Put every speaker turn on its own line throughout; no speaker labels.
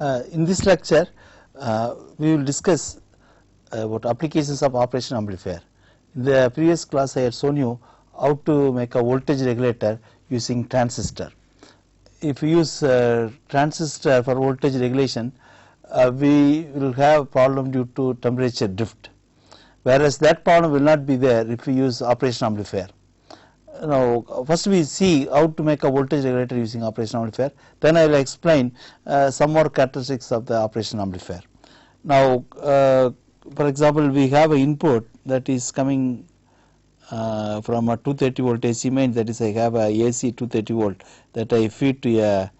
In this lecture, we will discuss about applications of operation amplifier. In the previous class, I had shown you how to make a voltage regulator using transistor. If we use transistor for voltage regulation, we will have problem due to temperature drift, whereas that problem will not be there if we use operation amplifier. Now, first we see how to make a voltage regulator using operation amplifier, then I will explain some more characteristics of the operation amplifier. Now, for example, we have an input that is coming from a 230 volt AC main, that is I have a AC 230 volt that I feed to a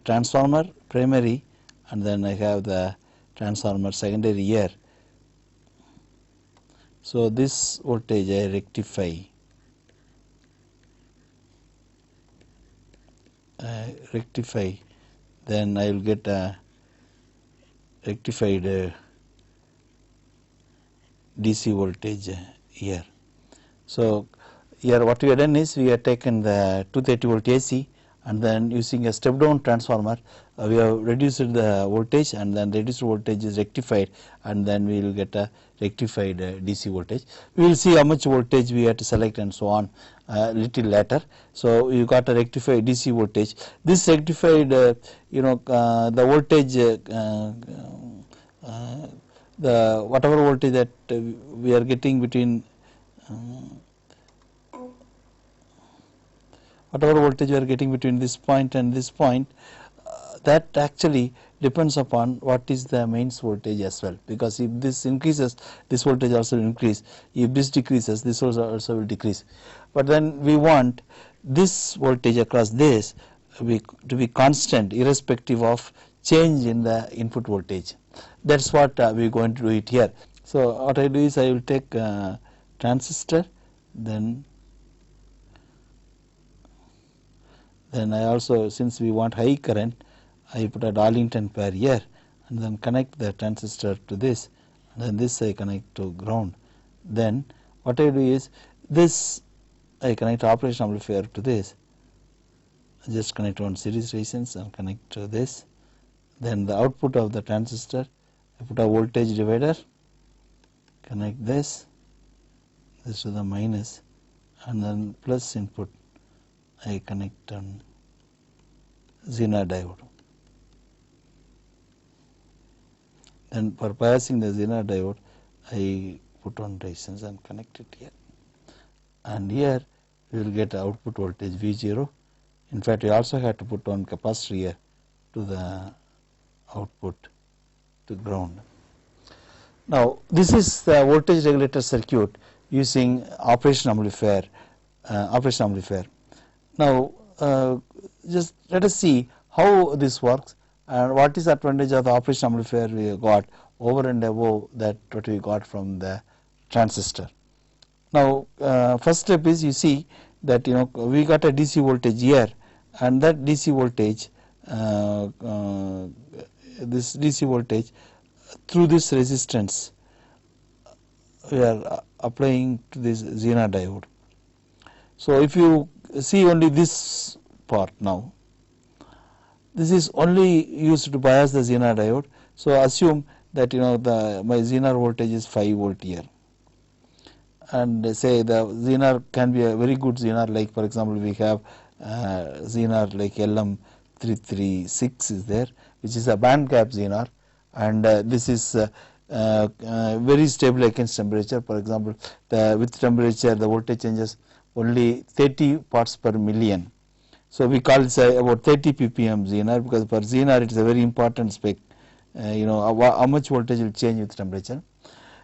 transformer primary, and then I have the transformer secondary here. So, this voltage I rectify then I will get a rectified DC voltage here. So, here what we have done is we have taken the 230 volt AC and then using a step down transformer we have reduced the voltage, and then reduced voltage is rectified, and then we will get a rectified DC voltage. We will see how much voltage we have to select and so on little later. So, you got a rectified DC voltage. This rectified the voltage the whatever voltage that we are getting between this point and this point, that actually depends upon what is the mains voltage as well, because if this increases, this voltage also will increase, if this decreases, this also will decrease. But then we want this voltage across this to be constant irrespective of change in the input voltage. That is what we are going to do it here. So, what I do is I will take transistor, then I also, since we want high current, I put a Darlington pair here and then connect the transistor to this, and then this I connect to ground. Then what I do is this I connect operation amplifier to this, I just connect one series resistance and connect to this. Then the output of the transistor, I put a voltage divider, connect this to the minus, and then plus input I connect on Zener diode. Then for biasing the Zener diode, I put on resistance and connect it here, and here we will get output voltage V0. In fact, we also have to put on capacitor here to the output to ground. Now, this is the voltage regulator circuit using operation amplifier. Now, just let us see how this works and what is the advantage of the operation amplifier we got over and above that what we got from the transistor. Now, first step is, you see that we got a DC voltage here, and that DC voltage through this resistance we are applying to this Zener diode. So, if you see only this part now, this is only used to bias the Zener diode. So, assume that my Zener voltage is 5 volt here, and say the Zener can be a very good Zener, like for example we have Zener like LM336 is there, which is a band gap Zener, and this is very stable against temperature. For example, with temperature the voltage changes only 30 parts per million. So, we call it about 30 ppm Zener, because for Zener it is a very important spec, how much voltage will change with temperature.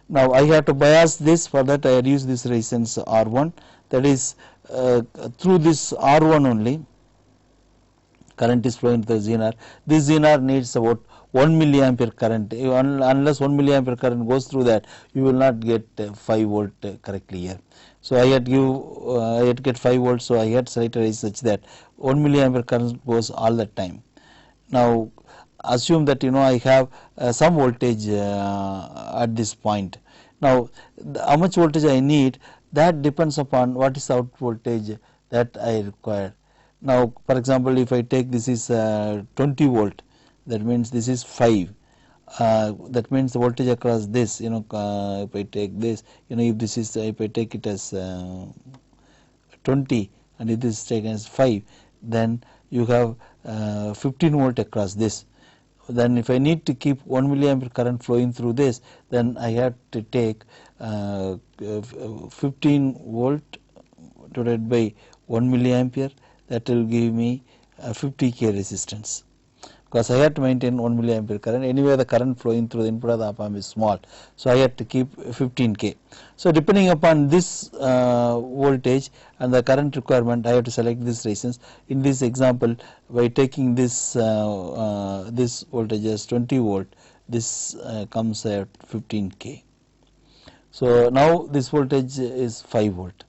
Now, I have to bias this. For that I use this resistance R1, that is through this R1 only current is flowing to the Zener. This Zener needs about 1 milliampere current. Unless 1 milliampere current goes through that, you will not get 5 volt correctly here. So, I had to get 5 volts. So, I had selected such that 1 milliampere current goes all the time. Now, assume that I have some voltage at this point. Now, how much voltage I need, that depends upon what is the output voltage that I require. Now, for example, if I take this is 20 volt, that means this is 5. That means the voltage across this, if I take this, if this is, if I take it as 20 and if this is taken as 5, then you have 15 volt across this. Then if I need to keep 1 milliampere current flowing through this, then I have to take 15 volt divided by 1 milliampere. That will give me 50k resistance, because I have to maintain 1 milliampere current. Anyway, the current flowing through the input of the op amp is small, so I have to keep 15k. So depending upon this voltage and the current requirement, I have to select this resistance. In this example, by taking this this voltage as 20 volt, this comes at 15k. So now this voltage is 5 volt.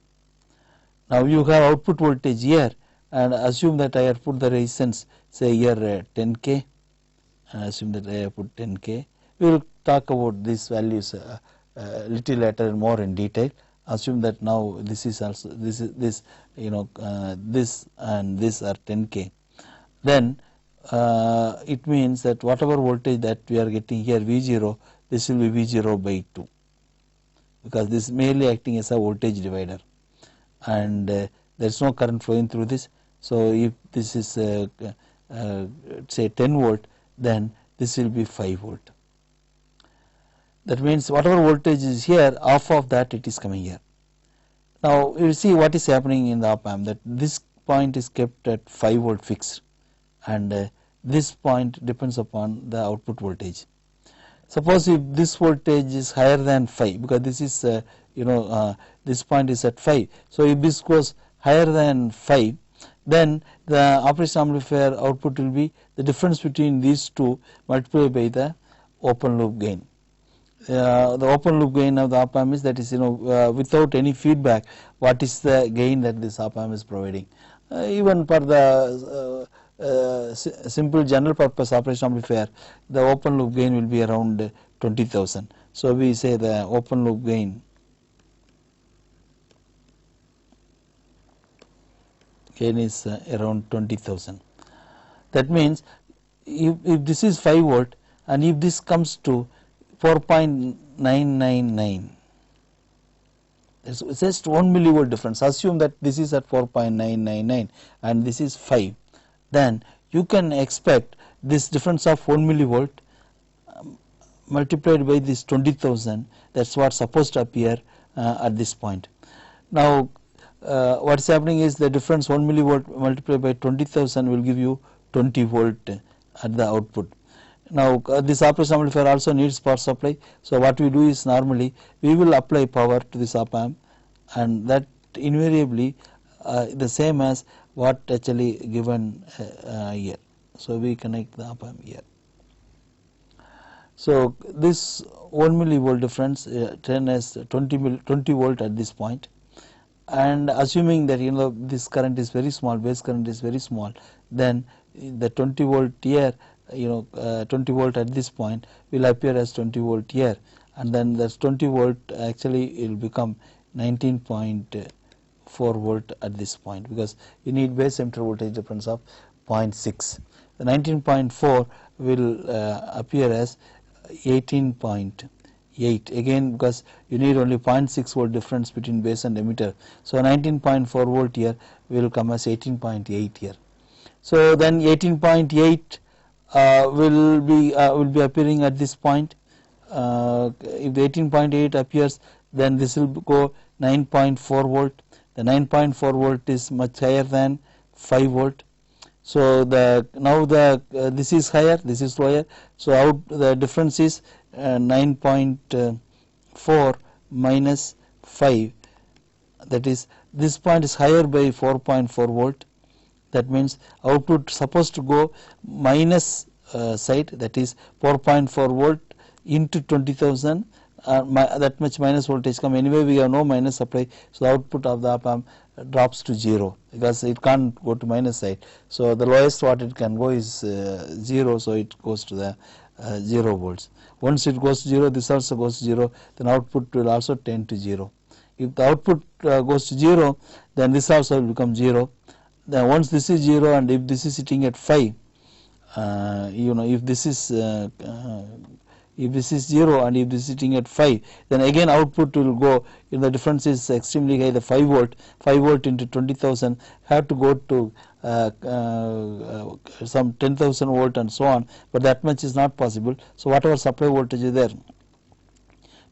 Now you have output voltage here, and assume that I have put the resistance, say here 10k, and assume that I have put 10k. We will talk about these values little later more in detail. Assume that now this is also this and this are 10k. Then it means that whatever voltage that we are getting here V0, this will be V0 by 2, because this is merely acting as a voltage divider, and there is no current flowing through this. So if this is say 10 volt, then this will be 5 volt. That means whatever voltage is here, half of that it is coming here. Now you see what is happening in the op amp, that this point is kept at 5 volt fixed, and this point depends upon the output voltage. Suppose if this voltage is higher than 5, because this is this point is at 5. So if this goes higher than 5, then the operation amplifier output will be the difference between these two multiplied by the open loop gain. The open loop gain of the op amp is, that is without any feedback, what is the gain that this op amp is providing. Even for the simple general purpose operation amplifier, the open loop gain will be around 20,000. So we say the open loop gain is around 20,000. That means if this is 5 volt and if this comes to 4.999, it's just 1 millivolt difference. Assume that this is at 4.999 and this is 5, then you can expect this difference of 1 millivolt multiplied by this 20,000. That's what's supposed to appear at this point. Now what's happening is the difference 1 millivolt multiplied by 20,000 will give you 20 volt at the output. Now this operation amplifier also needs power supply. So what we do is, normally we will apply power to this op amp, and that invariably the same as what actually given here. So we connect the op amp here. So this 1 millivolt difference turn as 20 volt at this point, and assuming that this current is very small, base current is very small, then the 20 volt here, 20 volt at this point will appear as 20 volt here, and then that's 20 volt actually will become 19.4 volt at this point, because you need base emitter voltage difference of 0.6. The 19.4 will appear as 18.8, again because you need only 0.6 volt difference between base and emitter. So 19.4 volt here will come as 18.8 here. So then 18.8 will be appearing at this point. If the 18.8 appears, then this will go 9.4 volt. The 9.4 volt is much higher than 5 volt. So now this is higher, this is lower. So the difference is 9.4 minus 5. That is, this point is higher by 4.4 volt. That means output supposed to go minus side, that is 4.4 volt into 20,000. That much minus voltage come. Anyway, we have no minus supply, so the output of the op amp drops to 0, because it can't go to minus side. So the lowest what it can go is 0, so it goes to the 0 volts. Once it goes to 0, this also goes to 0, then output will also tend to 0. If the output goes to 0, then this also will become 0. Then once this is 0 and if this is sitting at 5, if this is 0 and if this is sitting at 5, then again output will go, if the difference is extremely high, the 5 volt into 20,000 have to go to some 10,000 volt and so on, but that much is not possible. So whatever supply voltage is there,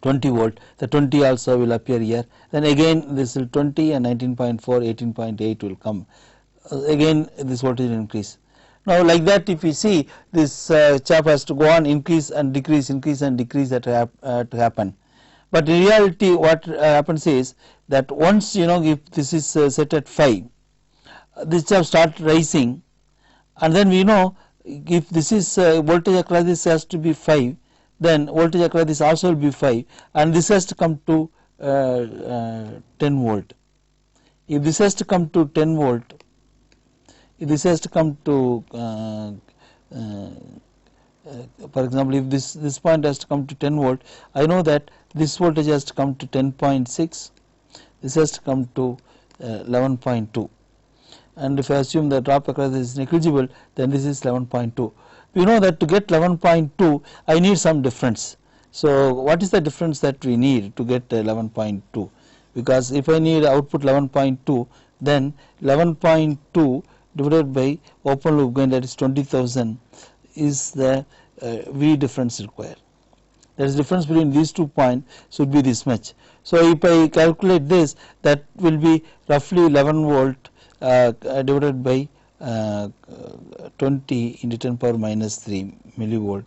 20 volt, the 20 also will appear here, then again this will 20 and 19.4, 18.8 will come, again this voltage will increase. Now like that, if you see, this chap has to go on increase and decrease that to happen. But in reality what happens is that once if this is set at 5, this chap start rising, and then we know if this is voltage across this has to be 5, then voltage across this also will be 5, and this has to come to 10 volt. If this has to come to 10 volt, if this has to come to for example, if this point has to come to 10 volt, I know that this voltage has to come to 10.6, this has to come to 11.2, and if I assume the drop across this is negligible, then this is 11.2. We know that to get 11.2 I need some difference. So what is the difference that we need to get 11.2? Because if I need output 11.2, then 11.2 divided by open loop gain, that is 20,000, is the V difference required. That is, difference between these 2 points should be this much. So if I calculate this, that will be roughly 11 volt divided by 20 into 10 power minus 3 millivolt.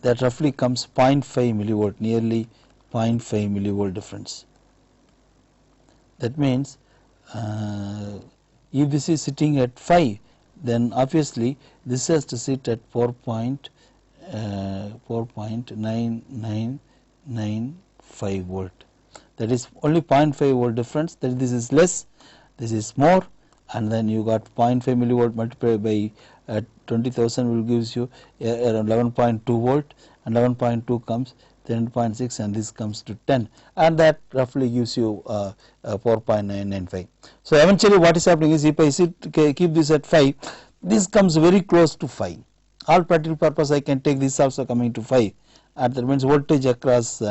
That roughly comes 0.5 millivolt, nearly 0.5 millivolt difference. That means if this is sitting at 5, then obviously this has to sit at 4.9995 volt. That is only 0.5 volt difference. That this is less, this is more, and then you got 0.5 millivolt multiplied by 20,000 will gives you around 11.2 volt, and 11.2 comes 10.6, and this comes to 10, and that roughly gives you 4.995. So eventually what is happening is, if I keep this at 5, this comes very close to 5. All practical purpose I can take this also coming to 5, and that means voltage across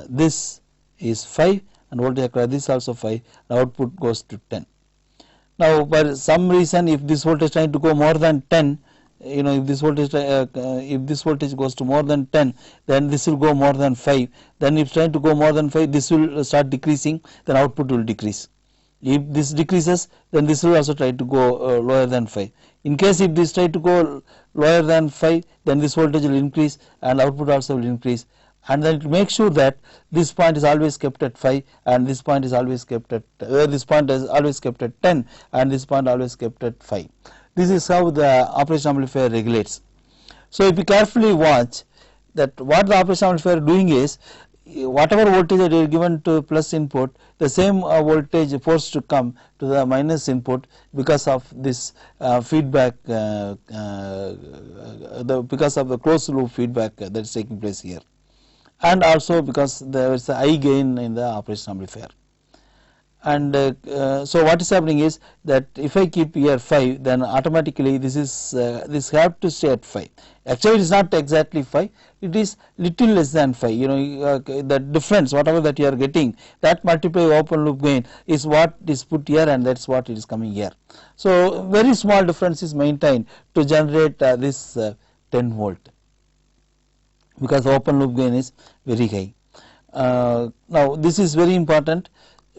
this is 5, and voltage across this also 5, and output goes to 10. Now for some reason, if this voltage trying to go more than 10, if this voltage goes to more than 10, then this will go more than 5. Then if trying to go more than 5, this will start decreasing, then output will decrease. If this decreases, then this will also try to go lower than 5. In case if this try to go lower than 5, then this voltage will increase and output also will increase. And then to make sure that this point is always kept at 5, and this point is always kept at this point is always kept at 10, and this point always kept at 5. This is how the operation amplifier regulates. So if you carefully watch that, what the operation amplifier doing is, whatever voltage that is given to plus input, the same voltage forced to come to the minus input because of this feedback, because of the closed loop feedback that is taking place here, and also because there is a high gain in the operation amplifier. And so what is happening is that if I keep here 5, then automatically this is this have to stay at 5. Actually it is not exactly 5, it is little less than 5. The difference whatever that you are getting, that multiply open loop gain is what is put here, and that's what it is coming here. So very small difference is maintained to generate this 10 volt, because the open loop gain is very high. Now this is very important,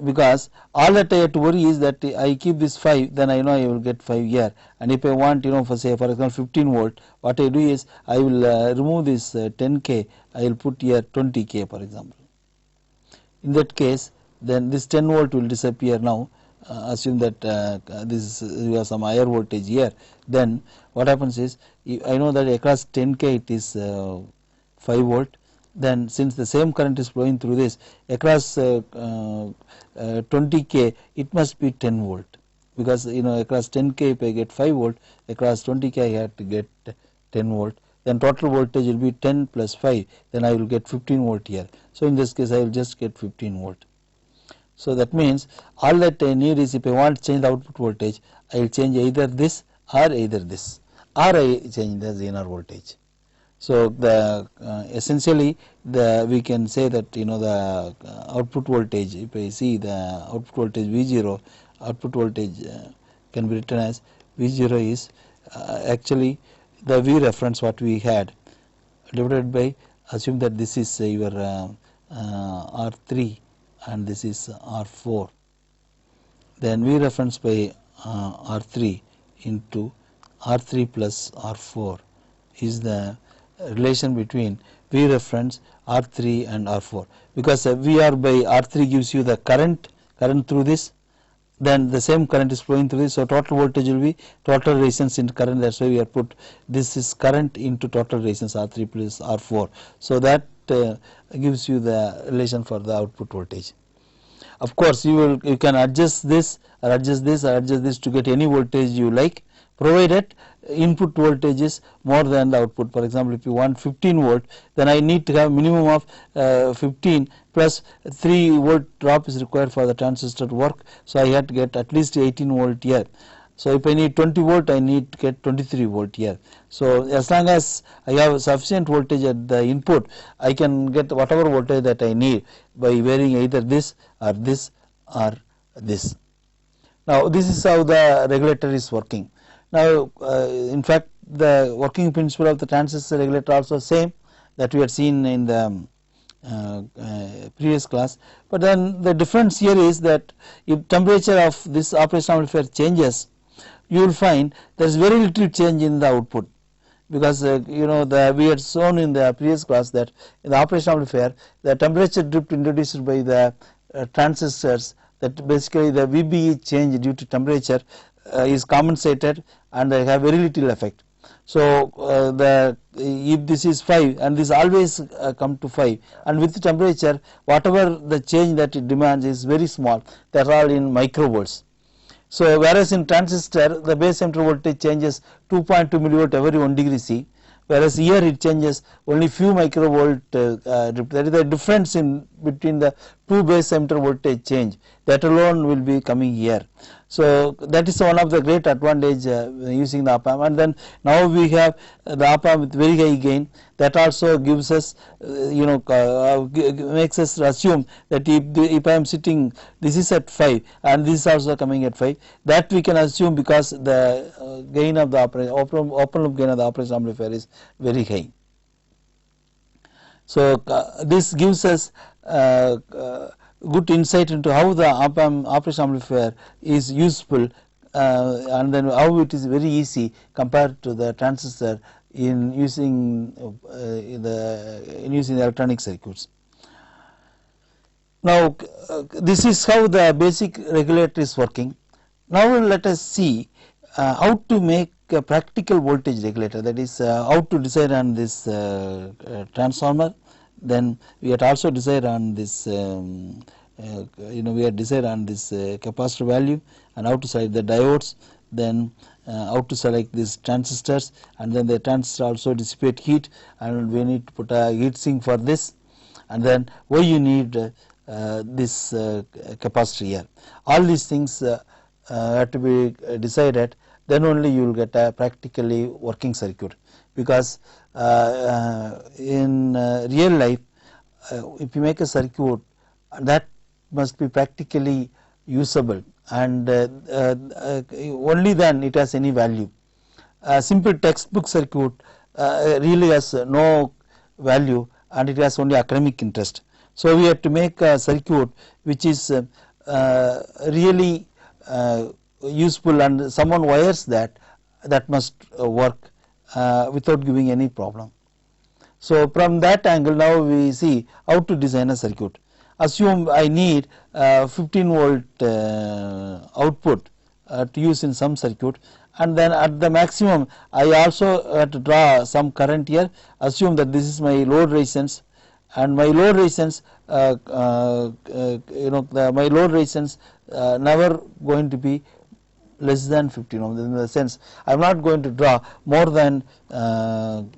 because all that I have to worry is that I keep this 5, then I know I will get 5 here, and if I want for example 15 volt, what I do is I will remove this 10k, I will put here 20k for example. In that case, then this 10 volt will disappear now. Assume that this you have some higher voltage here, then what happens is, I know that across 10k it is 5 volt. Then since the same current is flowing through this, across 20k it must be 10 volt, because across 10k if I get 5 volt, across 20k I have to get 10 volt, then total voltage will be 10 plus 5, then I will get 15 volt here. So in this case I will just get 15 volt. So that means all that I need is, if I want to change the output voltage, I will change either this or either this, or I change the zener voltage. So the essentially we can say that the output voltage, if I see the output voltage V0, output voltage can be written as V0 is actually the V reference what we had divided by, assume that this is your R3 and this is R4, then V reference by R3 into R3 plus R4 is the relation between V reference R3 and R4, because VR by R3 gives you the current through this, then the same current is flowing through this, so total voltage will be total resistance into current. That's why we have put this is current into total resistance R3 plus R4, so that gives you the relation for the output voltage. Of course, you can adjust this or adjust this or adjust this to get any voltage you like, provided input voltage is more than the output. For example, if you want 15 volt, then I need to have minimum of 15 plus 3 volt drop is required for the transistor to work. So I have to get at least 18 volt here. So if I need 20 volt, I need to get 23 volt here. So as long as I have sufficient voltage at the input, I can get whatever voltage that I need by varying either this or this or this. Now this is how the regulator is working. Now in fact the working principle of the transistor regulator also same that we had seen in the previous class, but then the difference here is that if temperature of this operational amplifier changes, you will find there is very little change in the output, because we had shown in the previous class that in the operational amplifier the temperature drift introduced by the transistors, that basically the VBE change due to temperature is compensated and they have very little effect. So if this is 5 and this always come to 5, and with the temperature whatever the change that it demands is very small, that are all in microvolts. So whereas in transistor the base emitter voltage changes 2.2 millivolt every 1 degree C, whereas here it changes only few microvolt. That is the difference in between the two base emitter voltage change, that alone will be coming here. So that is one of the great advantage using the op amp. And then now we have the op amp with very high gain, that also gives us makes us assume that if I am sitting, this is at 5 and this is also coming at 5, that we can assume because the gain of the open loop gain of the operational amplifier is very high. So this gives us good insight into how the op amp operational amplifier is useful, and then how it is very easy compared to the transistor in using the electronic circuits. Now this is how the basic regulator is working. Now let us see how to make a practical voltage regulator, that is how to decide on this transformer. Then we had also decided on this we had decided on this capacitor value and how to select the diodes, then how to select these transistors, and then the transistor also dissipate heat and we need to put a heat sink for this, and then why you need this capacitor here. All these things have to be decided, then only you will get a practically working circuit, because in real life if you make a circuit that must be practically usable, and only then it has any value. A simple textbook circuit really has no value and it has only academic interest. So we have to make a circuit which is really useful, and someone wires that must work without giving any problem. So from that angle now we see how to design a circuit. Assume I need 15 volt output to use in some circuit, and then at the maximum I also have to draw some current here. Assume that this is my load resistance, and my load resistance my load resistance never going to be less than 15 ohms, in the sense I am not going to draw more than 1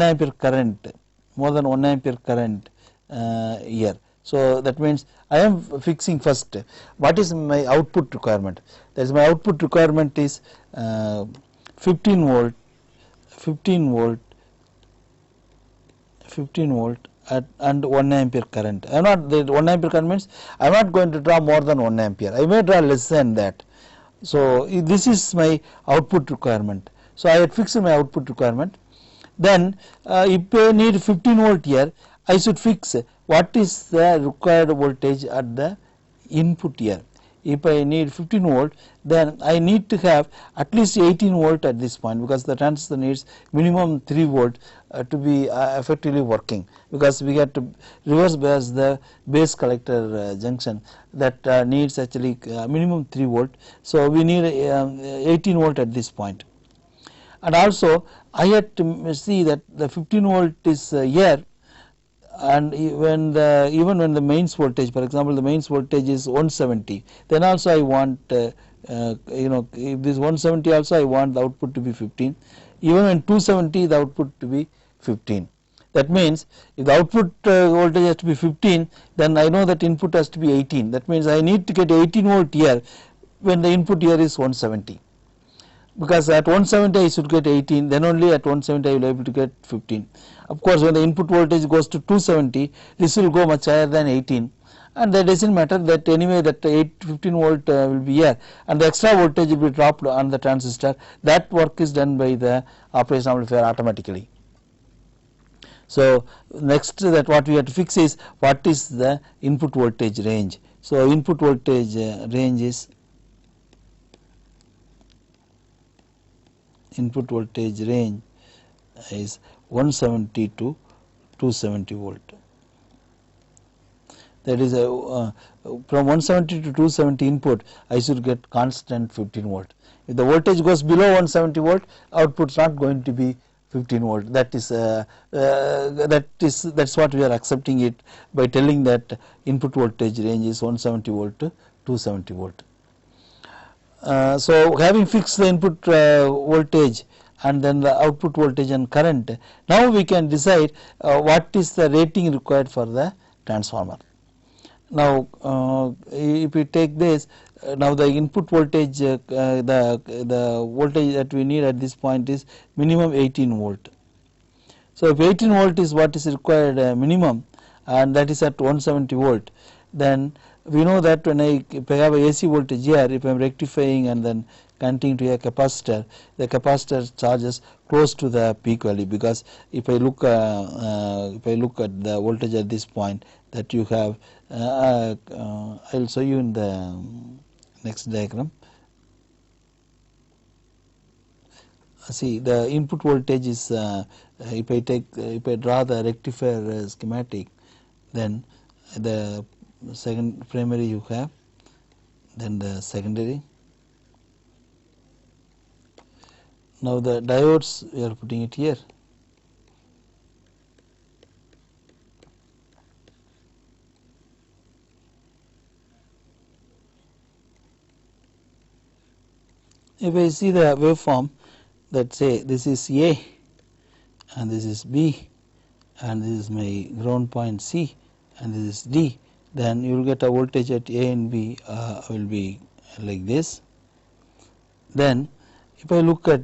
ampere current, more than 1 ampere current here. So that means I am fixing first what is my output requirement. That is, my output requirement is 15 volt, 15 volt, 15 volt at and 1 ampere current. I am not, the 1 ampere current means I am not going to draw more than 1 ampere. I may draw less than that. So this is my output requirement. So I had fixed my output requirement. Then if I need 15 volt here, I should fix what is the required voltage at the input here. If I need 15 volt, then I need to have at least 18 volt at this point, because the transistor needs minimum 3 volt to be effectively working, because we have to reverse bias the base collector junction that needs actually minimum 3 volt. So we need 18 volt at this point. And also I had to see that the 15 volt is here, and when the even when the mains voltage, for example, the mains voltage is 170, then also I want if this 170 also I want the output to be 15. Even when 270 the output to be 15. That means if the output voltage has to be 15, then I know that input has to be 18. That means I need to get 18 volt here when the input here is 170. Because at 170 I should get 18, then only at 170 I will be able to get 15. Of course, when the input voltage goes to 270, this will go much higher than 18, and that doesn't matter, that anyway that 15 volt will be here, and the extra voltage will be dropped on the transistor. That work is done by the operation amplifier automatically. So next, that what we have to fix is what is the input voltage range. So input voltage range is input voltage range is 170 to 270 volt. That is from 170 to 270 input I should get constant 15 volt. If the voltage goes below 170 volt, output is not going to be 15 volt. That's what we are accepting it by telling that input voltage range is 170 volt to 270 volt. So having fixed the input voltage and then the output voltage and current, now we can decide what is the rating required for the transformer. Now if we take this, now the input voltage, the voltage that we need at this point is minimum 18 volt. So if 18 volt is what is required minimum, and that is at 170 volt, then we know that when if I have a AC voltage here, if I am rectifying and then connecting to a capacitor, the capacitor charges close to the peak value, because if I look at the voltage at this point that you have, I will show you in the next diagram. See, the input voltage is if I draw the rectifier schematic, then the second primary you have, then the secondary. Now the diodes we are putting it here. If I see the waveform, that say this is A and this is B and this is my ground point C and this is D, then you will get a voltage at A and B will be like this. Then if I look at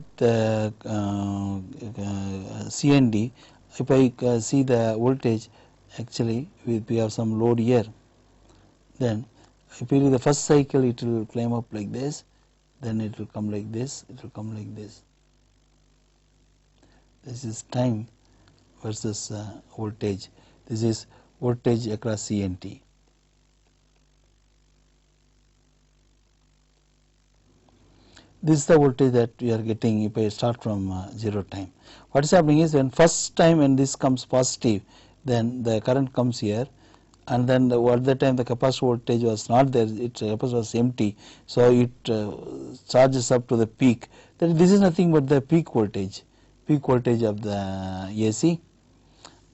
C and D, if I see the voltage, actually we have some load here, then if you do the first cycle it will climb up like this, then it will come like this, it will come like this. This is time versus voltage. This is voltage across C and T. This is the voltage that we are getting if I start from 0 time. What is happening is, when first time when this comes positive, then the current comes here, and then at that time the capacitor voltage was not there, its capacitor was empty, so it charges up to the peak. Then this is nothing but the peak voltage of the AC.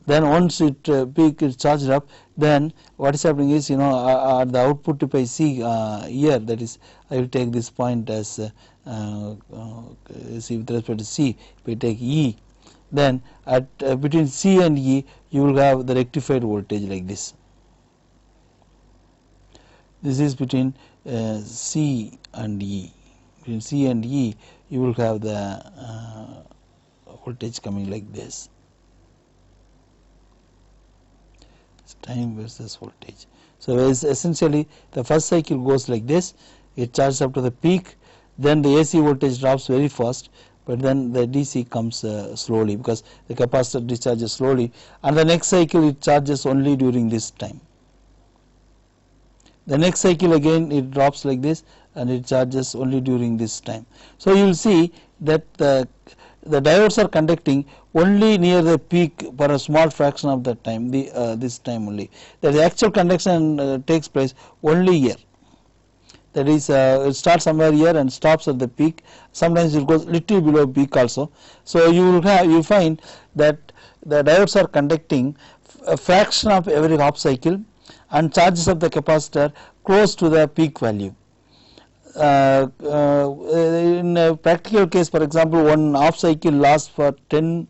Then once it peak is charged up, then what is happening is, at the output, if I see here, that is, I will take this point as see with respect to C, if I take E, then at between C and E you will have the rectified voltage like this. This is between C and E. Between C and E, you will have the voltage coming like this. It's time versus voltage. So essentially the first cycle goes like this. It charges up to the peak, then the AC voltage drops very fast, but then the DC comes slowly because the capacitor discharges slowly, and the next cycle it charges only during this time. The next cycle again it drops like this and it charges only during this time. So you will see that the diodes are conducting only near the peak for a small fraction of the time, this time only. That the actual conduction takes place only here. That is, it starts somewhere here and stops at the peak. Sometimes it goes little below peak also. So you will find that the diodes are conducting a fraction of every half cycle and charges of the capacitor close to the peak value. In a practical case, for example, one half cycle lasts for 10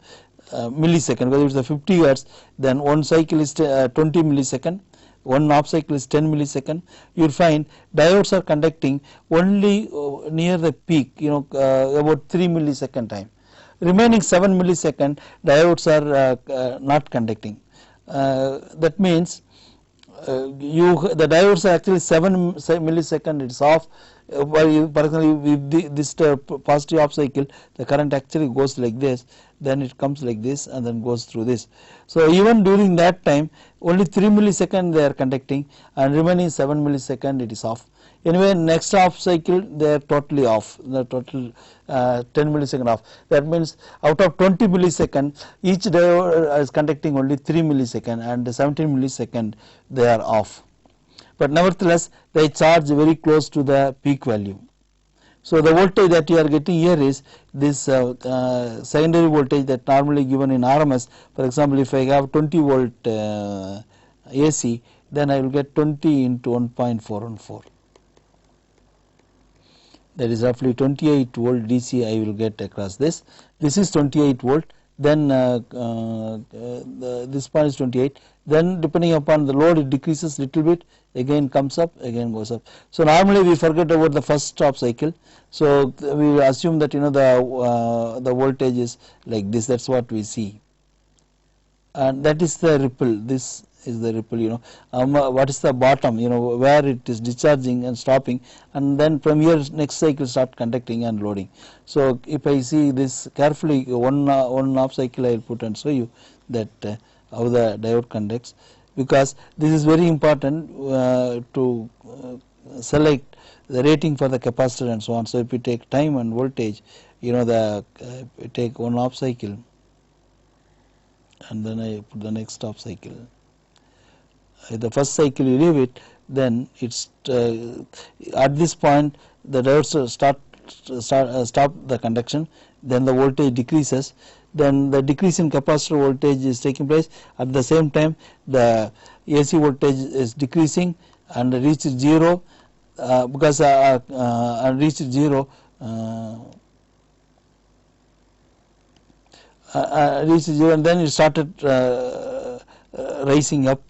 millisecond. Whether it's a 50 hertz, then one cycle is 20 millisecond. One half cycle is 10 millisecond. You will find diodes are conducting only near the peak, about 3 millisecond time. Remaining 7 millisecond diodes are not conducting. That means the diodes are actually 7 millisecond it's off. For example, with this positive half cycle, the current actually goes like this, then it comes like this and then goes through this. So even during that time only 3 millisecond they are conducting and remaining 7 millisecond it is off. Anyway, next half cycle they are totally off, the total 10 millisecond off. That means out of 20 millisecond each diode is conducting only 3 millisecond and 17 millisecond they are off. But nevertheless they charge very close to the peak value. So the voltage that you are getting here is this secondary voltage that normally given in RMS. For example, if I have 20 volt AC, then I will get 20 into 1.414. That is roughly 28 volt DC I will get across this. This is 28 volt. Then this point is 28. Then depending upon the load it decreases little bit, again comes up, again goes up. So normally we forget about the first stop cycle. So we assume that the voltage is like this. That's what we see, and that is the ripple. This is the ripple. What is the bottom? Where it is discharging and stopping, and then from here next cycle start conducting and loading. So if I see this carefully, one half cycle I will put and show you that how the diode conducts, because this is very important to select the rating for the capacitor and so on. So if you take time and voltage, take one half cycle and then I put the next half cycle. The first cycle you leave it, then it's at this point the diodes stop the conduction, then the voltage decreases, then the decrease in capacitor voltage is taking place. At the same time the AC voltage is decreasing and reaches 0 because reaches 0 reaches 0 and then it started rising up.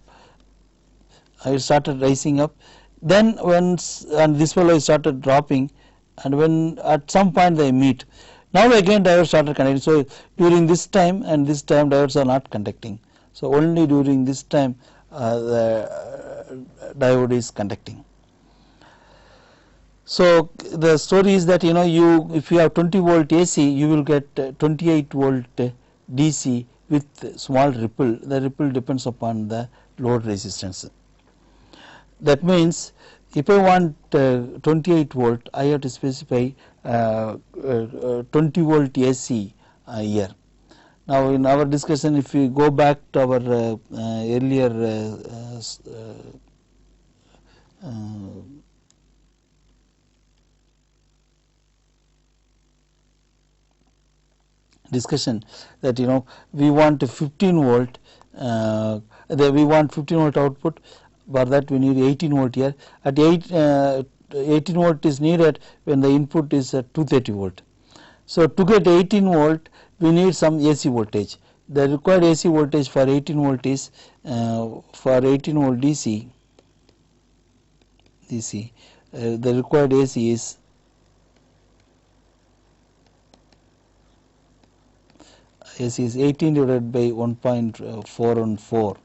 It started rising up. Then and this fellow started dropping, and when at some point they meet. Now again diodes started conducting. So during this time and this time diodes are not conducting. So only during this time the diode is conducting. So the story is that if you have 20 volt AC, you will get 28 volt DC with small ripple. The ripple depends upon the load resistance. That means if I want 28 volt, I have to specify 20 volt AC here. Now in our discussion, if we go back to our earlier discussion, that we want a 15 volt, we want 15 volt output. For that we need 18 volt here. At 18 volt is needed when the input is 230 volt. So to get 18 volt we need some AC voltage. The required AC voltage for 18 volt is for 18 volt DC, DC. The required AC is AC is 18 divided by 1.414.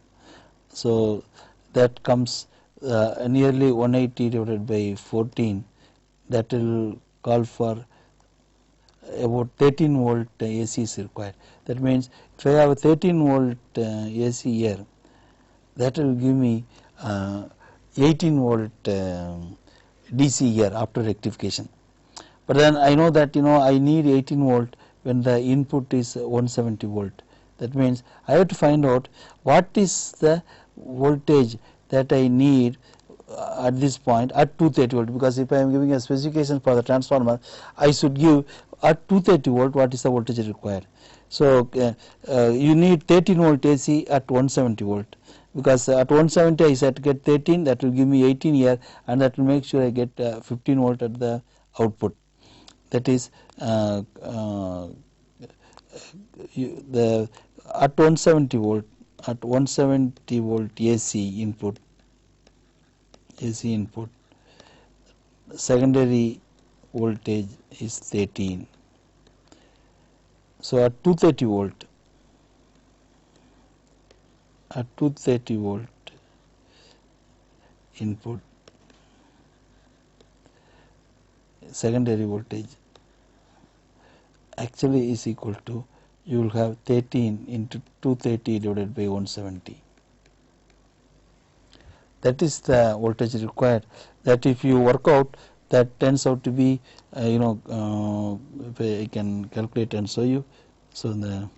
So that comes nearly 180 divided by 14. That will call for about 13 volt AC is required. That means if I have a 13 volt AC here, that will give me 18 volt DC here after rectification. But then I know that I need 18 volt when the input is 170 volt. That means I have to find out what is the voltage that I need at this point at 230 volt, because if I am giving a specification for the transformer, I should give at 230 volt what is the voltage required. So you need 13 volt AC at 170 volt, because at 170 I said get 13, that will give me 18 here, and that will make sure I get 15 volt at the output. That is the at 170 volt AC input secondary voltage is 13. So at 230 volt input secondary voltage actually is equal to, you will have 13 into 230 divided by 170. That is the voltage required. That if you work out, that turns out to be if I can calculate and show you. So the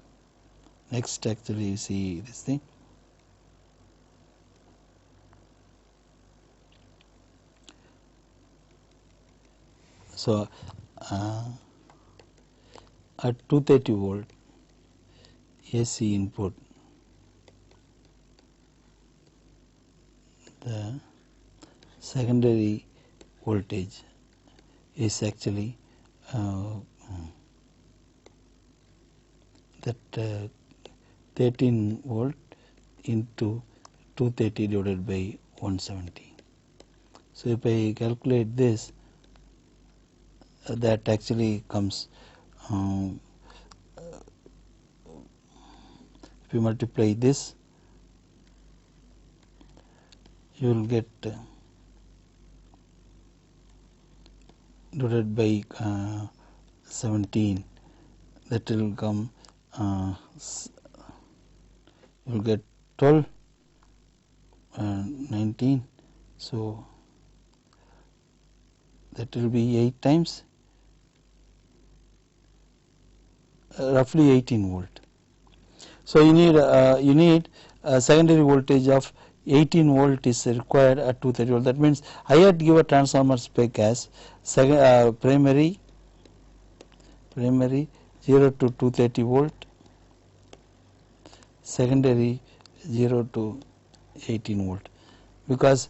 next actually you see this thing. So at 230 volt AC input, the secondary voltage is actually that 13 volt into 230 divided by 170. So if I calculate this, that actually comes, if you multiply this, you will get divided by 17, that will come you will get 12 19, so that will be 8 times roughly 18 volt. So you need secondary voltage of 18 volt is required at 230 volt. That means I had to give a transformer spec as primary 0 to 230 volt, secondary 0 to 18 volt, because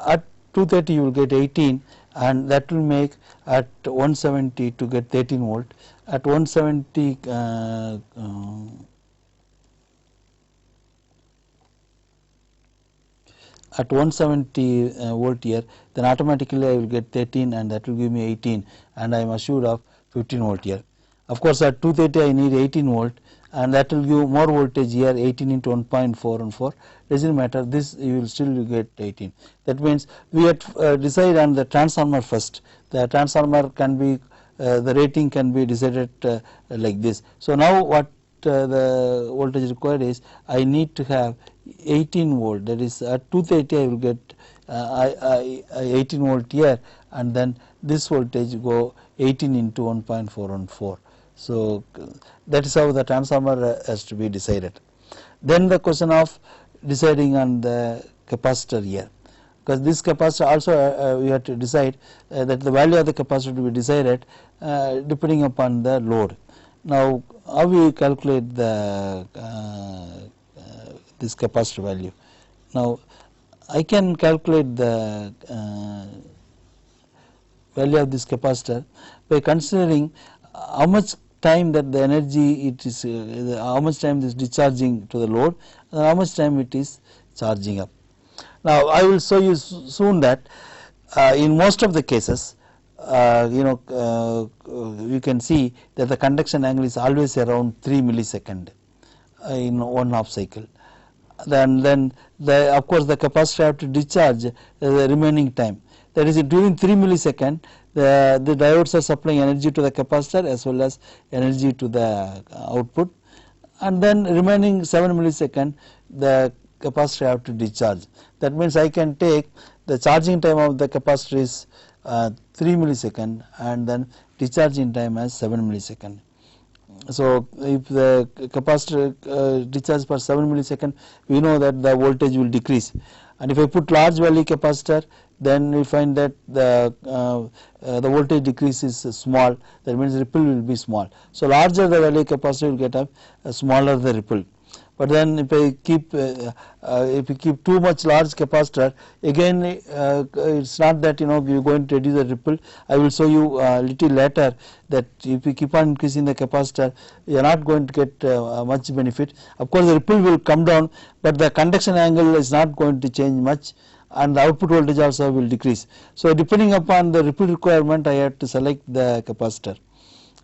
at 230 you will get 18, and that will make at 170 to get 13 volt. At 170 at 170 volt here, then automatically I will get 13, and that will give me 18, and I am assured of 15 volt here. Of course at 230 I need 18 volt, and that will give more voltage here, 18 into 1.414, doesn't matter, this you will still get 18. That means we have to decide on the transformer first. The transformer can be the rating can be decided like this. So now what the voltage required is, I need to have 18 volt, that is at 230 I will get 18 volt here, and then this voltage go 18 into 1.414. So that is how the transformer has to be decided. Then the question of deciding on the capacitor here, because this capacitor also we have to decide that the value of the capacitor to be decided depending upon the load. Now how we calculate the this capacitor value? Now I can calculate the value of this capacitor by considering how much time that the energy it is, how much time it is discharging to the load, and how much time it is charging up. Now I will show you soon that in most of the cases, you can see that the conduction angle is always around 3 millisecond in one half cycle. Then of course the capacitor have to discharge the remaining time. That is, during 3 millisecond, the diodes are supplying energy to the capacitor as well as energy to the output, and then remaining 7 millisecond the capacitor have to discharge. That means I can take the charging time of the capacitor is 3 millisecond and then discharging time as 7 millisecond. So if the capacitor discharges for 7 millisecond, we know that the voltage will decrease, and if I put large value capacitor, then we find that the voltage decrease is small. That means ripple will be small. So larger the value capacitor will get a smaller the ripple. But then if I keep if you keep too much large capacitor, again it's not that you're going to reduce the ripple. I will show you little later that if you keep on increasing the capacitor, you are not going to get much benefit. Of course the ripple will come down, but the conduction angle is not going to change much, and the output voltage also will decrease. So depending upon the ripple requirement, I have to select the capacitor.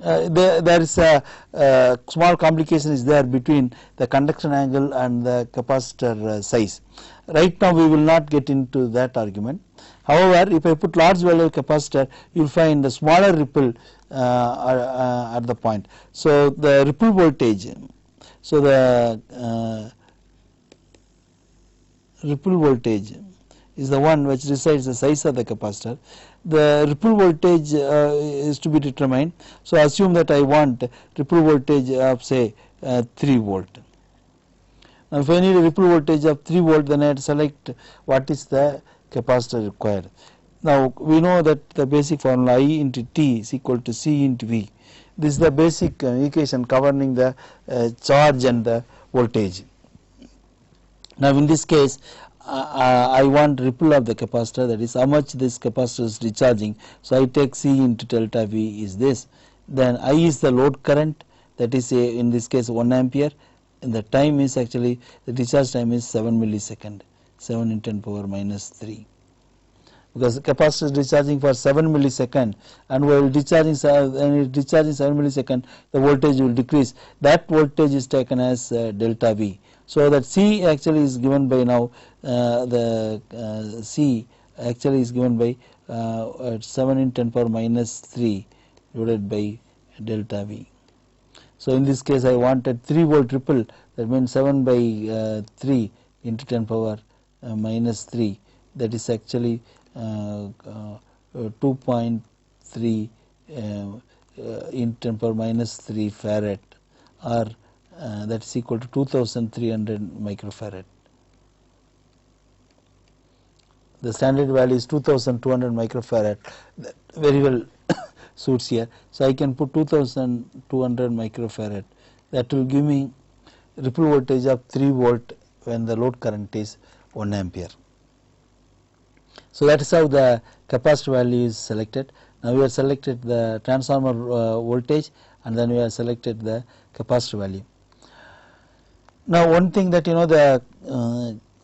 There is a small complication is there between the conduction angle and the capacitor size. Right now we will not get into that argument. However, if I put large value capacitor, you will find the smaller ripple at the point. So the ripple voltage, so the ripple voltage is the one which decides the size of the capacitor. The ripple voltage is to be determined. So assume that I want ripple voltage of say 3 volt. Now if I need a ripple voltage of 3 volt, then I have to select what is the capacitor required. Now we know that the basic formula I into T is equal to C into V. This is the basic equation governing the charge and the voltage. Now in this case, I want ripple of the capacitor, that is how much this capacitor is discharging. So I take C into delta V is this. Then I is the load current, that is in this case 1 ampere, and the time is actually the discharge time is 7 millisecond, 7 in 10 power minus 3. Because the capacitor is discharging for 7 millisecond, and while discharging 7 millisecond, the voltage will decrease. That voltage is taken as delta V. So that C actually is given by now C actually is given by 7 in 10 power minus 3 divided by delta V. So in this case I wanted 3 volt ripple, that means 7 by 3 into 10 power minus 3, that is actually 2.3 in 10 power minus 3 farad, or that is equal to 2300 microfarad. The standard value is 2200 microfarad. That very well suits here. So I can put 2200 microfarad. That will give me ripple voltage of 3 volt when the load current is 1 ampere. So that is how the capacitor value is selected. Now we have selected the transformer voltage, and then we have selected the capacitor value. Now one thing that the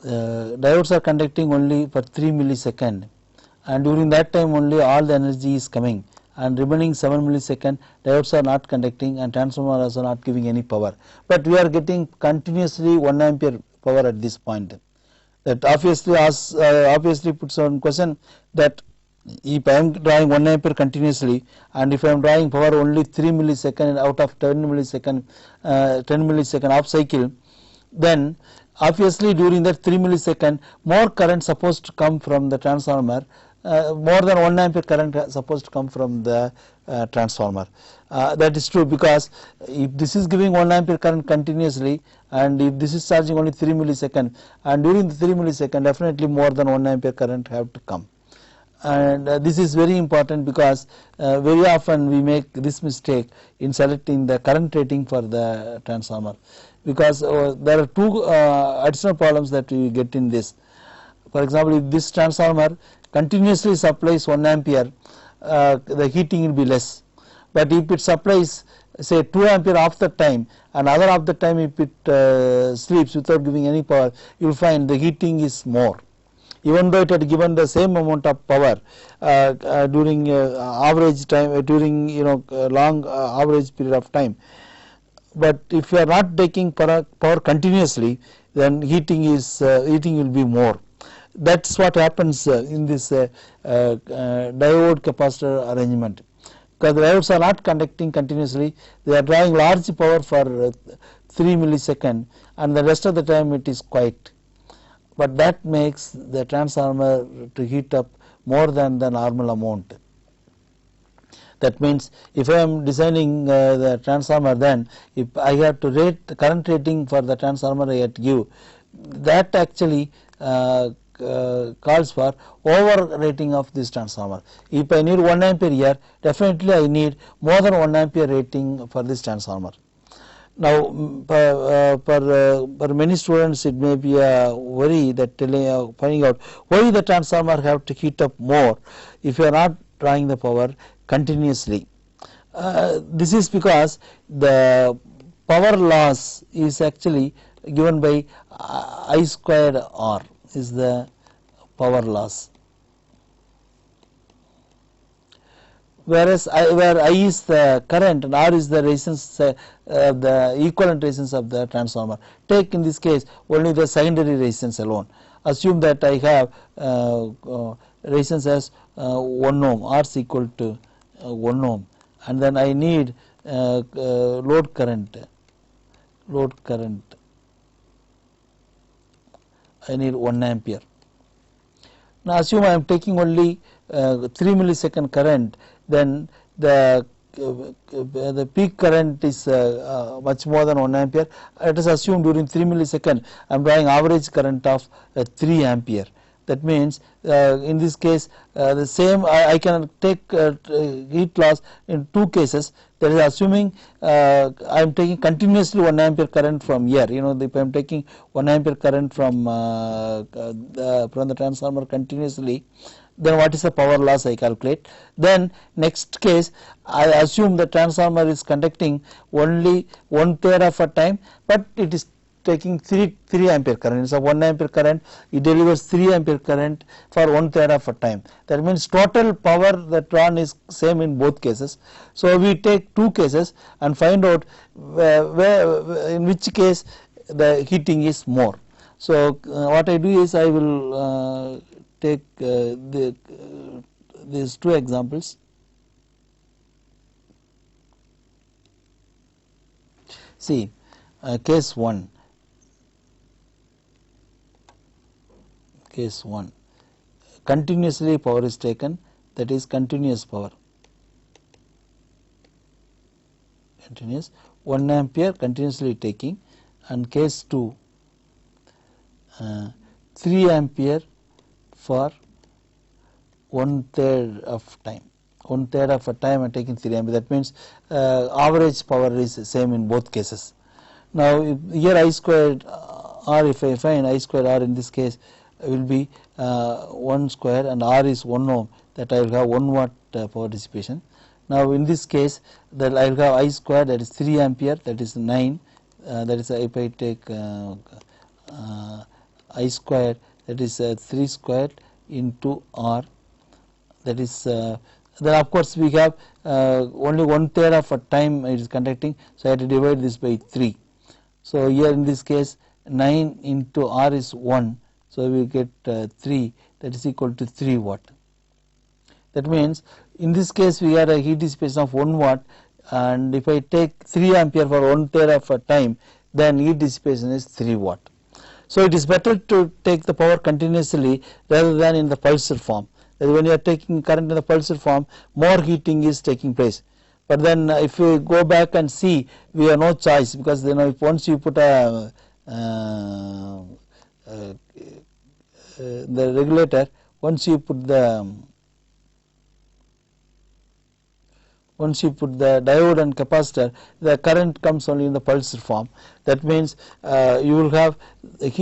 diodes are conducting only for 3 millisecond, and during that time only all the energy is coming, and remaining 7 millisecond diodes are not conducting and transformer also not giving any power. But we are getting continuously 1 ampere power at this point. That obviously puts on question that if I am drawing 1 ampere continuously, and if I am drawing power only 3 millisecond out of 10 millisecond half cycle, then obviously during that 3 millisecond more current supposed to come from the transformer, more than 1 ampere current supposed to come from the transformer. That is true, because if this is giving 1 ampere current continuously, and if this is charging only 3 millisecond, and during the 3 millisecond definitely more than 1 ampere current have to come. And this is very important, because very often we make this mistake in selecting the current rating for the transformer, because there are two additional problems that we get in this. For example, if this transformer continuously supplies 1 ampere, the heating will be less. But if it supplies say 2 ampere half the time, and other half the time if it sleeps without giving any power, you will find the heating is more. even though it had given the same amount of power during average time, during long average period of time. But if you are not taking power continuously, then heating will be more. That's what happens in this diode capacitor arrangement, because the diodes are not conducting continuously, they are drawing large power for 3 millisecond, and the rest of the time it is quiet. But that makes the transformer to heat up more than the normal amount. That means if I am designing the transformer, then if I have to rate the current rating for the transformer I have to give, that actually calls for over rating of this transformer. If I need 1 ampere here, definitely I need more than 1 ampere rating for this transformer. Now for many students it may be a worry that finding out why the transformer have to heat up more if you are not drawing the power continuously. This is because the power loss is actually given by I squared R is the power loss, whereas where I is the current and R is the resistance, the equivalent resistance of the transformer. Take in this case only the secondary resistance alone. Assume that I have resistance as 1 ohm, R is equal to 1 ohm, and then I need load current I need 1 ampere. Now assume I am taking only 3 millisecond current, then the peak current is much more than 1 ampere. Let us assume during 3 millisecond I am drawing average current of 3 ampere. That means in this case the same I can take heat loss in 2 cases. That is assuming I am taking continuously 1 ampere current from here. If I am taking 1 ampere current from the transformer continuously, then what is the power loss I calculate. Then next case I assume the transformer is conducting only 1/3 of a time, but it is taking 3 ampere current. So 1 ampere current, it delivers 3 ampere current for 1/3 of a time. That means total power that drawn is same in both cases. So we take 2 cases and find out in which case the heating is more. So what I do is I will take these 2 examples. See, case 1. Case 1, continuously power is taken, that is continuous power, continuous 1 ampere continuously taking, and case 2 3 ampere for 1/3 of time. 1/3 of a time I am taking 3 ampere. That means average power is same in both cases. Now here I squared R, if I find I squared R in this case will be 1 square and R is 1 ohm, that I will have 1 watt power dissipation. Now in this case that I will have I square, that is 3 ampere, that is 9, that is if I take I square, that is 3 squared into R, that is then of course we have only 1/3 of a time it is conducting, so I have to divide this by 3. So here in this case 9 into R is 1, so we get 3, that is equal to 3 watt. That means in this case we had a heat dissipation of 1 watt, and if I take 3 ampere for 1/3 of a time, then heat dissipation is 3 watt. So it is better to take the power continuously rather than in the pulsed form. When you are taking current in the pulsed form, more heating is taking place. But then if you go back and see, we have no choice, because if once you put a the regulator, once you put the once you put the diode and capacitor, the current comes only in the pulsed form. That means you will have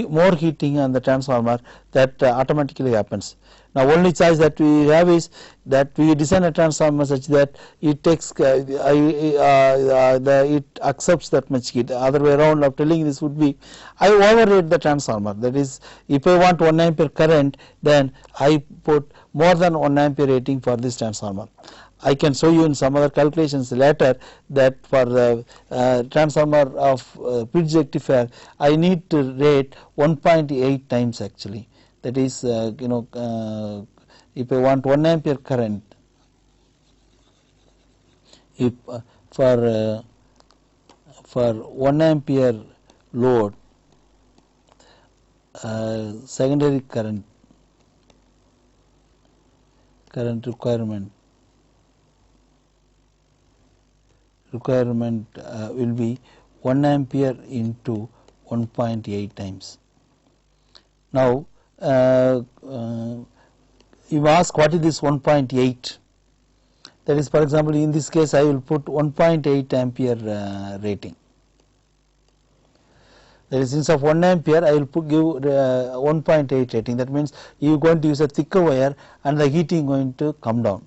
more heating on the transformer, that automatically happens. Now only choice that we have is that we design a transformer such that it takes it accepts that much heat. The other way around of telling this would be, I overrate the transformer. That is, if I want 1 ampere current, then I put more than 1 ampere rating for this transformer. I can show you in some other calculations later that for the transformer of bridge rectifier, I need to rate 1.8 times actually. That is, if I want 1 ampere current, if for 1 ampere load, secondary current requirement will be 1 ampere into 1.8 times. Now you ask what is this 1.8? That is, for example, in this case I will put 1.8 ampere rating. That is, instead of 1 ampere I will give 1.8 rating. That means you are going to use a thicker wire and the heating going to come down.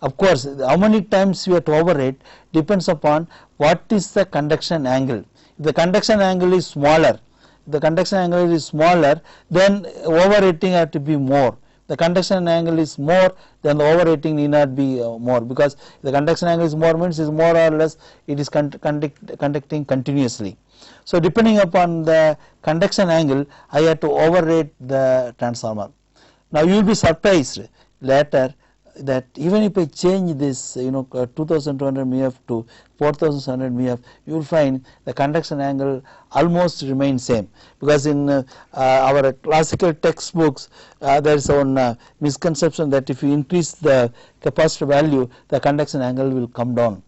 Of course, how many times you have to overrate depends upon what is the conduction angle. If the conduction angle is smaller, then overrating have to be more. The conduction angle is more, then the overrating need not be more, because the conduction angle is more means is more or less it is conducting continuously. So depending upon the conduction angle, I have to overrate the transformer. Now you will be surprised later that even if I change this 2200 mF to 4700 mF, you will find the conduction angle almost remains same, because in our classical textbooks there is one misconception that if you increase the capacitor value, the conduction angle will come down.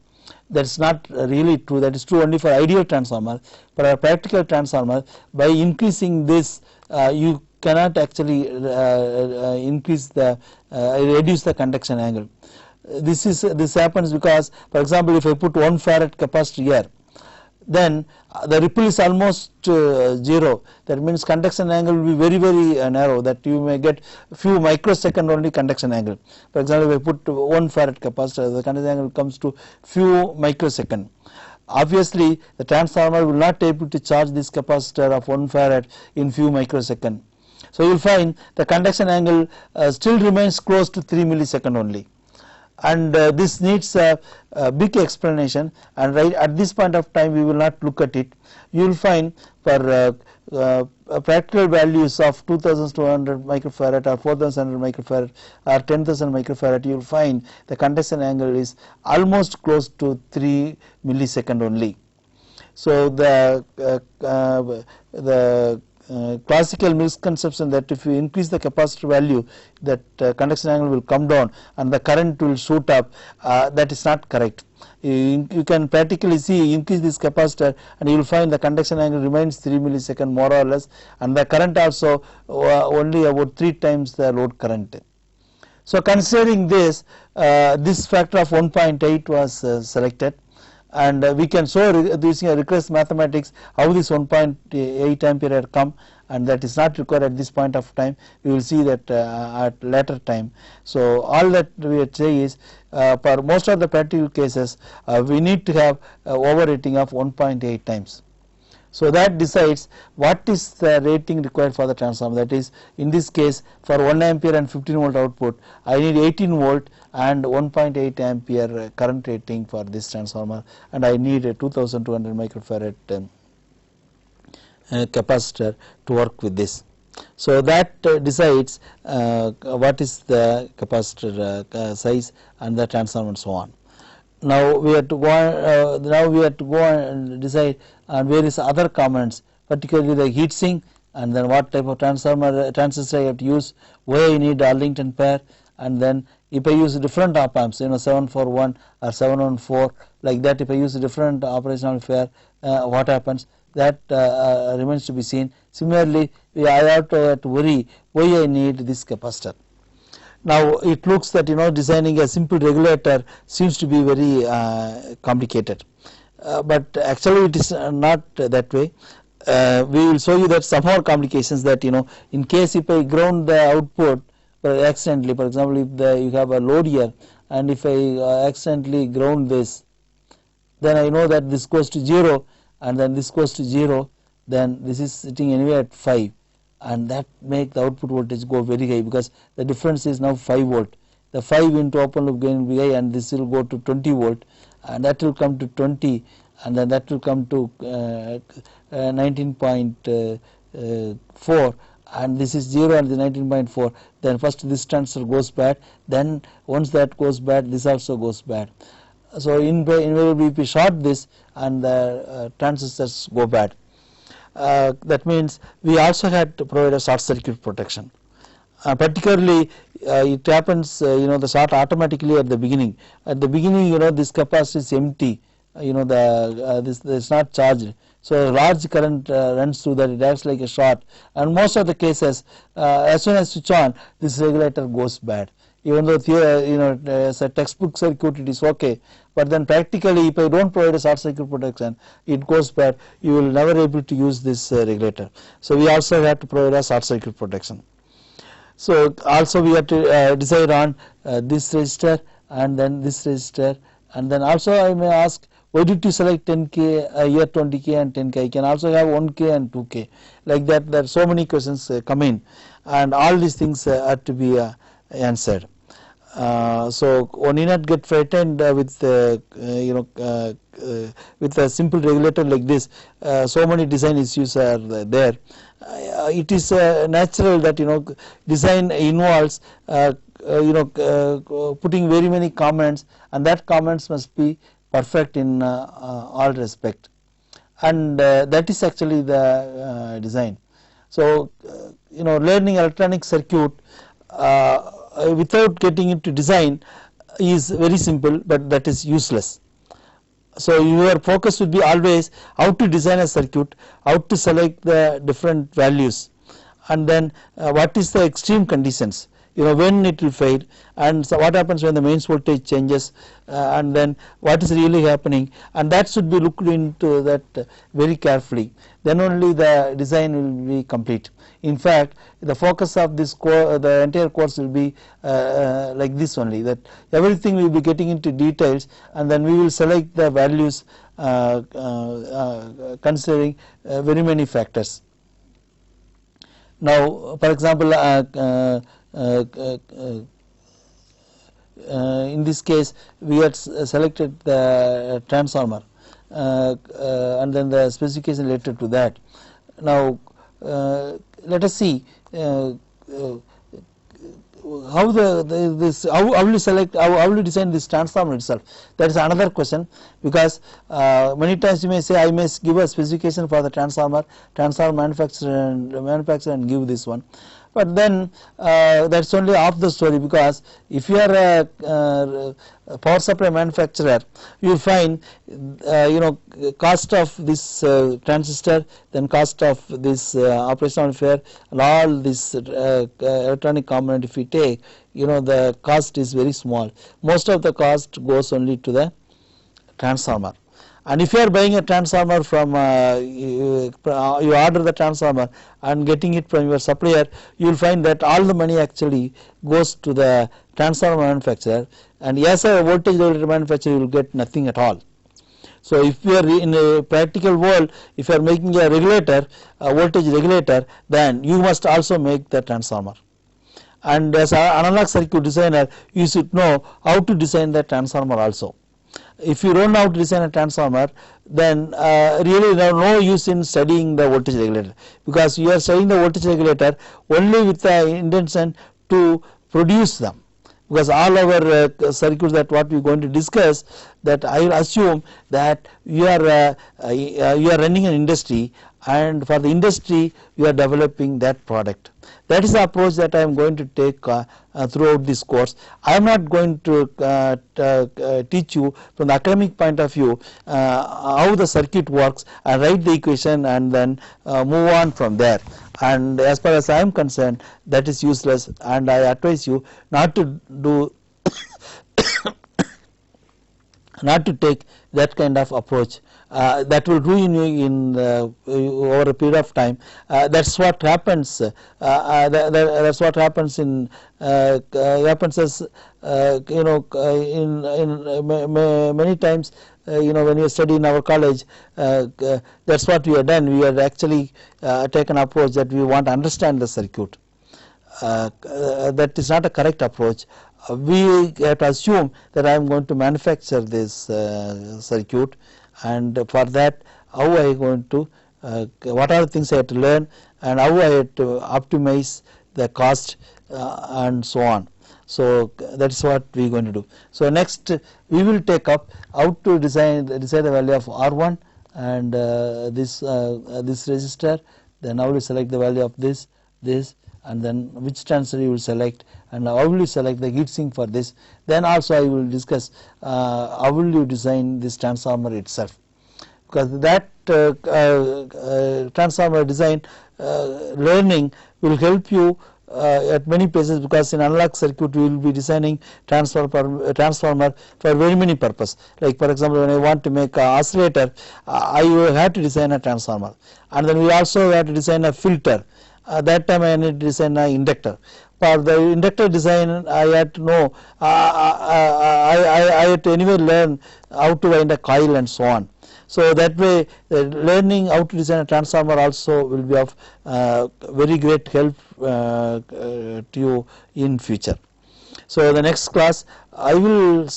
That is not really true. That is true only for ideal transformer. For a practical transformer, by increasing this you cannot actually increase the reduce the conduction angle. This happens because, for example, if I put 1 farad capacitor here, then the ripple is almost 0. That means conduction angle will be very, very narrow, that you may get few microsecond only conduction angle. For example, if I put 1 farad capacitor, the conduction angle comes to few microsecond. Obviously, the transformer will not able to charge this capacitor of 1 farad in few microsecond. So you will find the conduction angle still remains close to 3 millisecond only, and this needs a big explanation, and right at this point of time we will not look at it. You will find for practical values of 2200 microfarad or 4100 microfarad or 10,000 microfarad, you will find the conduction angle is almost close to 3 millisecond only. So the classical misconception that if you increase the capacitor value, that conduction angle will come down and the current will shoot up, that is not correct. You can practically see, increase this capacitor and you will find the conduction angle remains 3 millisecond more or less, and the current also only about 3 times the load current. So considering this, this factor of 1.8 was selected, and we can show using a recursive mathematics how this 1.8 ampere had come, and that is not required at this point of time. We will see that at later time. So all that we would say is for most of the practical cases we need to have overrating of 1.8 times. So that decides what is the rating required for the transformer. That is, in this case, for 1 ampere and 15 volt output, I need 18 volt and 1.8 ampere current rating for this transformer, and I need a 2200 microfarad capacitor to work with this. So that decides what is the capacitor size and the transformer and so on. Now we have to go and decide on various other components, particularly the heat sink, and then what type of transistor I have to use, where I need Arlington pair, and then if I use different op amps, 741 or 714, like that, if I use a different operational pair, what happens, that remains to be seen. Similarly, I have to worry why I need this capacitor. Now it looks that designing a simple regulator seems to be very complicated, but actually it is not that way. We will show you that some more complications, that in case if I ground the output accidentally, for example if you have a load here, and if I accidentally ground this, then I know that this goes to 0 and then this goes to 0, then this is sitting anyway at 5, and that make the output voltage go very high, because the difference is now 5 volt. The 5 into open loop gain will be high, and this will go to 20 volt, and that will come to 20, and then that will come to 19.4, and this is 0 and the 19.4. Then first this transistor goes bad, then once that goes bad, this also goes bad. So invariably if we short this, and the transistors go bad. That means we also had to provide a short circuit protection. Particularly it happens the short automatically at the beginning. At the beginning this capacitor is empty, this is not charged, so a large current runs through that, it acts like a short, and most of the cases as soon as switch on, this regulator goes bad. Even though as a textbook circuit it is okay, but then practically if I don't provide a short circuit protection, it goes bad. You will never able to use this regulator. So we also have to provide a short circuit protection. So also we have to decide on this resistor and then this resistor, and then also I may ask, why did you select 10k here 20k and 10k? I can also have 1k and 2k, like that. There are so many questions come in, and all these things have to be answered. So one need not get frightened with with a simple regulator like this. So many design issues are there. It is natural that design involves putting very many comments, and that comments must be perfect in all respect, and that is actually the design. So learning electronic circuit without getting into design is very simple, but that is useless. So your focus would be always how to design a circuit, how to select the different values, and then what is the extreme conditions, when it will fail, and so what happens when the mains voltage changes, and then what is really happening, and that should be looked into that very carefully. Then only the design will be complete. In fact, the focus of this the entire course will be like this only, that everything will be getting into details, and then we will select the values considering very many factors. Now, for example, in this case we had selected the transformer, and then the specification related to that. Now let us see how will you select, how will you design this transformer itself. That is another question, because many times you may say I may give a specification for the transformer manufacturer and give this one. But then that's only half the story, because if you are a power supply manufacturer, you will find cost of this transistor, then cost of this operational amplifier, and all this electronic component. If we take, the cost is very small. Most of the cost goes only to the transformer. And if you are buying a transformer from you order the transformer and getting it from your supplier, you will find that all the money actually goes to the transformer manufacturer, and as a voltage regulator manufacturer you will get nothing at all. So if you are in a practical world, if you are making a regulator, a voltage regulator, then you must also make the transformer. And as an analog circuit designer, you should know how to design the transformer also. If you don't know how to design a transformer, then really there is no use in studying the voltage regulator, because you are studying the voltage regulator only with the intention to produce them. Because all our circuits that what we are going to discuss, that I will assume that you are running an industry, and for the industry you are developing that product. That is the approach that I am going to take throughout this course. I am not going to teach you from the academic point of view how the circuit works and write the equation and then move on from there. and as far as I am concerned, that is useless, and I advise you not to do not to take that kind of approach. That will ruin you in over a period of time. That's what happens. That's what happens in happens as in many times. When we study in our college, that's what we have done. We have actually taken an approach that we want to understand the circuit. That is not a correct approach. We have to assume that I am going to manufacture this circuit, and for that how I am going to what are the things I have to learn, and how I have to optimize the cost and so on. So that is what we are going to do. So next we will take up how to decide the value of R1 and this resistor. Then how to select the value of this, and then which transistor you will select, and how will you select the heat sink for this. Then also I will discuss how will you design this transformer itself, because that transformer design learning will help you at many places, because in analog circuit we will be designing transformer for very many purposes. Like for example, when I want to make an oscillator, I will have to design a transformer, and then we also have to design a filter. That time I need to design an inductor. For the inductor design, I had to know, I had to anyway learn how to wind a coil and so on. So that way, learning how to design a transformer also will be of very great help to you in future. So the next class I will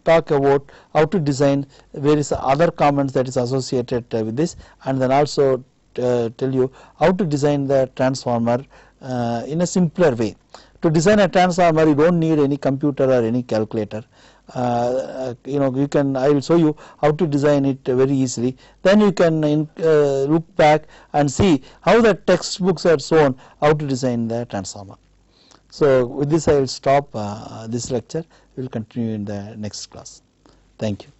talk about how to design various other components that is associated with this, and then also tell you how to design the transformer in a simpler way. To design a transformer, you don't need any computer or any calculator. You can. I will show you how to design it very easily. Then you can look back and see how the textbooks are shown how to design the transformer. So with this I will stop this lecture. We will continue in the next class. Thank you.